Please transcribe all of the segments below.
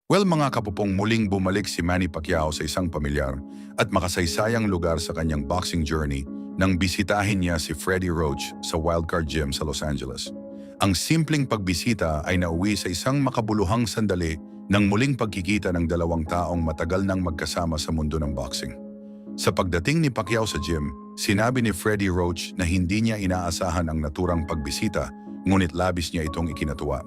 Well mga kapupong, muling bumalik si Manny Pacquiao sa isang pamilyar at makasaysayang lugar sa kanyang boxing journey nang bisitahin niya si Freddie Roach sa Wildcard Gym sa Los Angeles. Ang simpleng pagbisita ay nauwi sa isang makabuluhang sandali ng muling pagkikita ng dalawang taong matagal nang magkasama sa mundo ng boxing. Sa pagdating ni Pacquiao sa gym, sinabi ni Freddie Roach na hindi niya inaasahan ang naturang pagbisita, ngunit labis niya itong ikinatuwa.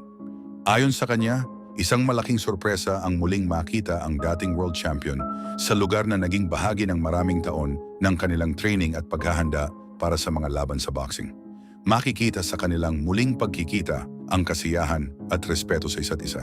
Ayon sa kanya, isang malaking sorpresa ang muling makita ang dating world champion sa lugar na naging bahagi ng maraming taon ng kanilang training at paghahanda para sa mga laban sa boxing. Makikita sa kanilang muling pagkikita ang kasiyahan at respeto sa isa't isa.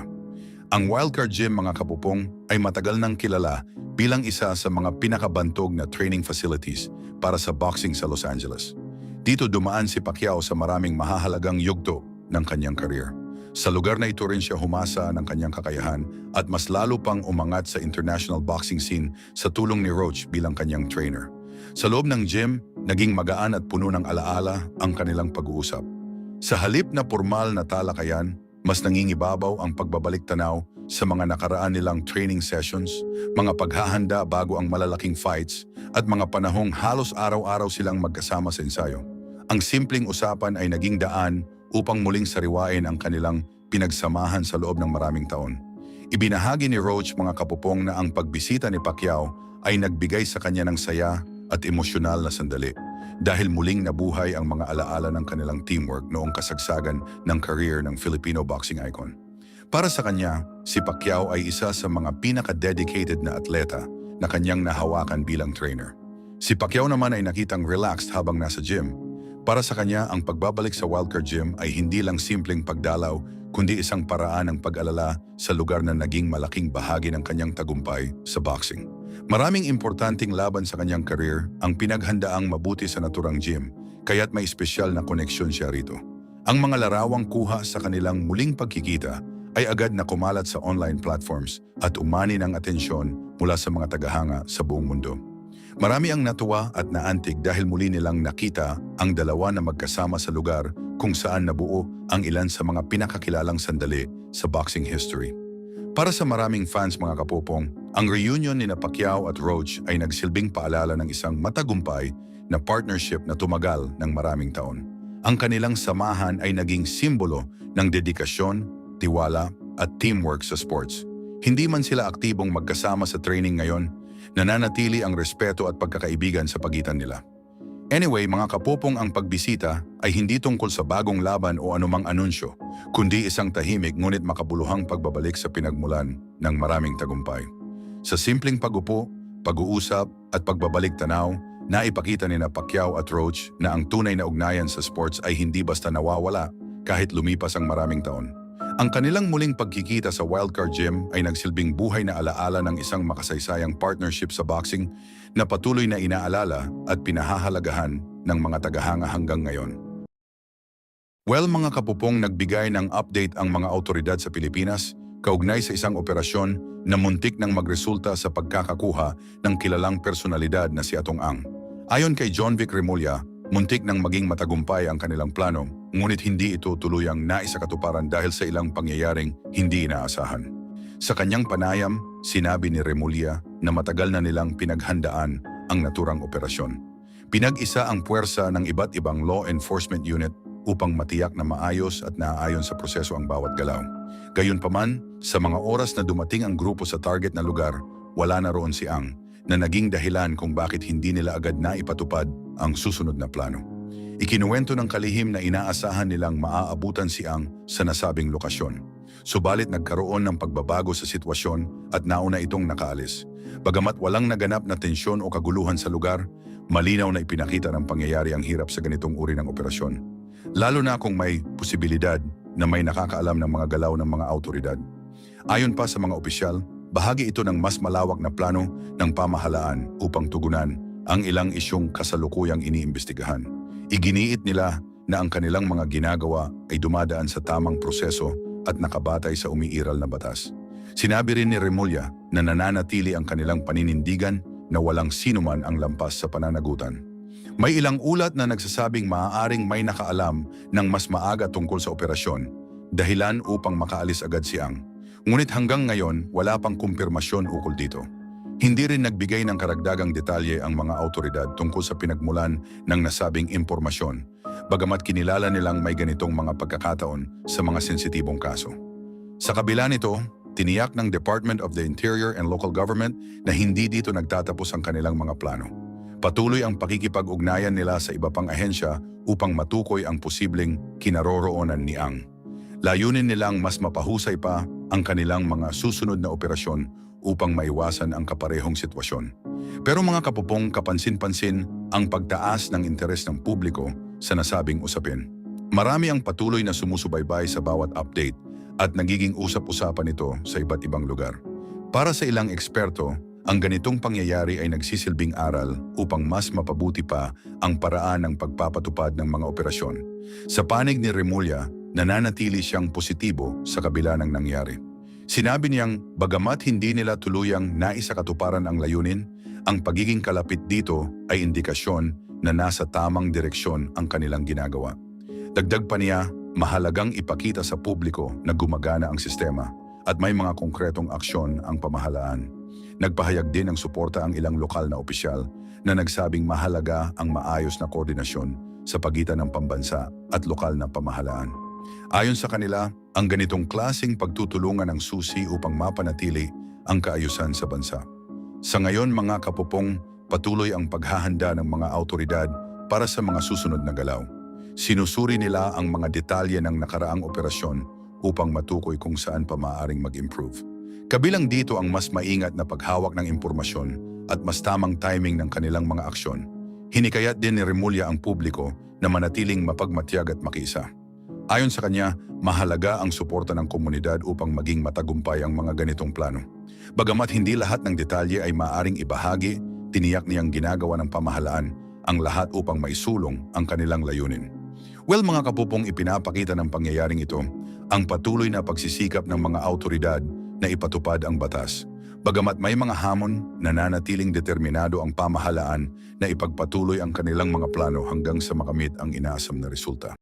Ang Wildcard Gym mga kapupong ay matagal nang kilala bilang isa sa mga pinakabantog na training facilities para sa boxing sa Los Angeles. Dito dumaan si Pacquiao sa maraming mahahalagang yugto ng kanyang career. Sa lugar na ito rin siya humasa ng kanyang kakayahan at mas lalo pang umangat sa international boxing scene sa tulong ni Roach bilang kanyang trainer. Sa loob ng gym, naging magaan at puno ng alaala ang kanilang pag-uusap. Sa halip na formal na talakayan, mas nangingibabaw ang pagbabalik tanaw sa mga nakaraan nilang training sessions, mga paghahanda bago ang malalaking fights, at mga panahong halos araw-araw silang magkasama sa ensayo. Ang simpleng usapan ay naging daan upang muling sariwain ang kanilang pinagsamahan sa loob ng maraming taon. Ibinahagi ni Roach mga kapupong na ang pagbisita ni Pacquiao ay nagbigay sa kanya ng saya at emosyonal na sandali dahil muling nabuhay ang mga alaala ng kanilang teamwork noong kasagsagan ng career ng Filipino boxing icon. Para sa kanya, si Pacquiao ay isa sa mga pinaka-dedicated na atleta na kanyang nahawakan bilang trainer. Si Pacquiao naman ay nakitang relaxed habang nasa gym. Para sa kanya, ang pagbabalik sa Wildcard Gym ay hindi lang simpleng pagdalaw, kundi isang paraan ng pag-alala sa lugar na naging malaking bahagi ng kanyang tagumpay sa boxing. Maraming importanteng laban sa kanyang career ang pinaghandaang mabuti sa naturang gym, kaya't may espesyal na koneksyon siya rito. Ang mga larawang kuha sa kanilang muling pagkikita ay agad na kumalat sa online platforms at umani ng atensyon mula sa mga tagahanga sa buong mundo. Marami ang natuwa at naantig dahil muli nilang nakita ang dalawa na magkasama sa lugar kung saan nabuo ang ilan sa mga pinakakilalang sandali sa boxing history. Para sa maraming fans mga kapupong, ang reunion ni Pacquiao at Roach ay nagsilbing paalala ng isang matagumpay na partnership na tumagal ng maraming taon. Ang kanilang samahan ay naging simbolo ng dedikasyon, tiwala at teamwork sa sports. Hindi man sila aktibong magkasama sa training ngayon, nananatili ang respeto at pagkakaibigan sa pagitan nila. Anyway, mga kapupong, ang pagbisita ay hindi tungkol sa bagong laban o anumang anunsyo, kundi isang tahimik ngunit makabuluhang pagbabalik sa pinagmulan ng maraming tagumpay. Sa simpleng pag-upo, pag-uusap at pagbabalik tanaw, naipakita ni Pacquiao at Roach na ang tunay na ugnayan sa sports ay hindi basta nawawala kahit lumipas ang maraming taon. Ang kanilang muling pagkikita sa Wildcard Gym ay nagsilbing buhay na alaala ng isang makasaysayang partnership sa boxing na patuloy na inaalala at pinahahalagahan ng mga tagahanga hanggang ngayon. Well mga kapupong, nagbigay ng update ang mga awtoridad sa Pilipinas kaugnay sa isang operasyon na muntik nang magresulta sa pagkakakuha ng kilalang personalidad na si Atong Ang. Ayon kay John Vic Remulla, muntik nang maging matagumpay ang kanilang plano, ngunit hindi ito tuluyang naisakatuparan dahil sa ilang pangyayaring hindi inaasahan. Sa kanyang panayam, sinabi ni Remulla na matagal na nilang pinaghandaan ang naturang operasyon. Pinag-isa ang puwersa ng iba't ibang law enforcement unit upang matiyak na maayos at naaayon sa proseso ang bawat galaw. Gayunpaman, sa mga oras na dumating ang grupo sa target na lugar, wala na roon si Ang, na naging dahilan kung bakit hindi nila agad naipatupad ang susunod na plano. Ikinuwento ng kalihim na inaasahan nilang maaabutan si Ang sa nasabing lokasyon. Subalit nagkaroon ng pagbabago sa sitwasyon at nauna itong nakaalis. Bagamat walang naganap na tensyon o kaguluhan sa lugar, malinaw na ipinakita ng pangyayari ang hirap sa ganitong uri ng operasyon. Lalo na kung may posibilidad na may nakakaalam ng mga galaw ng mga awtoridad. Ayon pa sa mga opisyal, bahagi ito ng mas malawak na plano ng pamahalaan upang tugunan ang ilang isyong kasalukuyang iniimbestigahan. Iginiit nila na ang kanilang mga ginagawa ay dumadaan sa tamang proseso at nakabatay sa umiiral na batas. Sinabi rin ni Remulla na nananatili ang kanilang paninindigan na walang sinuman ang lampas sa pananagutan. May ilang ulat na nagsasabing maaaring may nakaalam ng mas maaga tungkol sa operasyon, dahilan upang makaalis agad si Ang. Ngunit hanggang ngayon, wala pang kumpirmasyon ukol dito. Hindi rin nagbigay ng karagdagang detalye ang mga autoridad tungkol sa pinagmulan ng nasabing impormasyon, bagamat kinilala nilang may ganitong mga pagkakataon sa mga sensitibong kaso. Sa kabila nito, tiniyak ng Department of the Interior and Local Government na hindi dito nagtatapos ang kanilang mga plano. Patuloy ang pakikipag-ugnayan nila sa iba pang ahensya upang matukoy ang posibleng kinaroroonan ni Ang. Layunin nilang mas mapahusay pa ang kanilang mga susunod na operasyon upang maiwasan ang kaparehong sitwasyon. Pero mga kapupong, kapansin-pansin ang pagtaas ng interes ng publiko sa nasabing usapin. Marami ang patuloy na sumusubaybay sa bawat update at nagiging usap-usapan ito sa iba't ibang lugar. Para sa ilang eksperto, ang ganitong pangyayari ay nagsisilbing aral upang mas mapabuti pa ang paraan ng pagpapatupad ng mga operasyon. Sa panig ni Remulla, nananatili siyang positibo sa kabila ng nangyari. Sinabi niyang bagamat hindi nila tuluyang naisakatuparan ang layunin, ang pagiging kalapit dito ay indikasyon na nasa tamang direksyon ang kanilang ginagawa. Dagdag pa niya, mahalagang ipakita sa publiko na gumagana ang sistema at may mga konkretong aksyon ang pamahalaan. Nagpahayag din ng suporta ang ilang lokal na opisyal na nagsabing mahalaga ang maayos na koordinasyon sa pagitan ng pambansa at lokal na pamahalaan. Ayon sa kanila, ang ganitong klaseng pagtutulungan ang susi upang mapanatili ang kaayusan sa bansa. Sa ngayon mga kapupong, patuloy ang paghahanda ng mga autoridad para sa mga susunod na galaw. Sinusuri nila ang mga detalye ng nakaraang operasyon upang matukoy kung saan pa maaaring mag-improve. Kabilang dito ang mas maingat na paghawak ng impormasyon at mas tamang timing ng kanilang mga aksyon. Hinikayat din ni Remulla ang publiko na manatiling mapagmatyag at makiisa. Ayon sa kanya, mahalaga ang suporta ng komunidad upang maging matagumpay ang mga ganitong plano. Bagamat hindi lahat ng detalye ay maaaring ibahagi, tiniyak niyang ginagawa ng pamahalaan ang lahat upang maisulong ang kanilang layunin. Well mga kapupong, ipinapakita ng pangyayaring ito ang patuloy na pagsisikap ng mga autoridad na ipatupad ang batas. Bagamat may mga hamon, nananatiling determinado ang pamahalaan na ipagpatuloy ang kanilang mga plano hanggang sa makamit ang inaasam na resulta.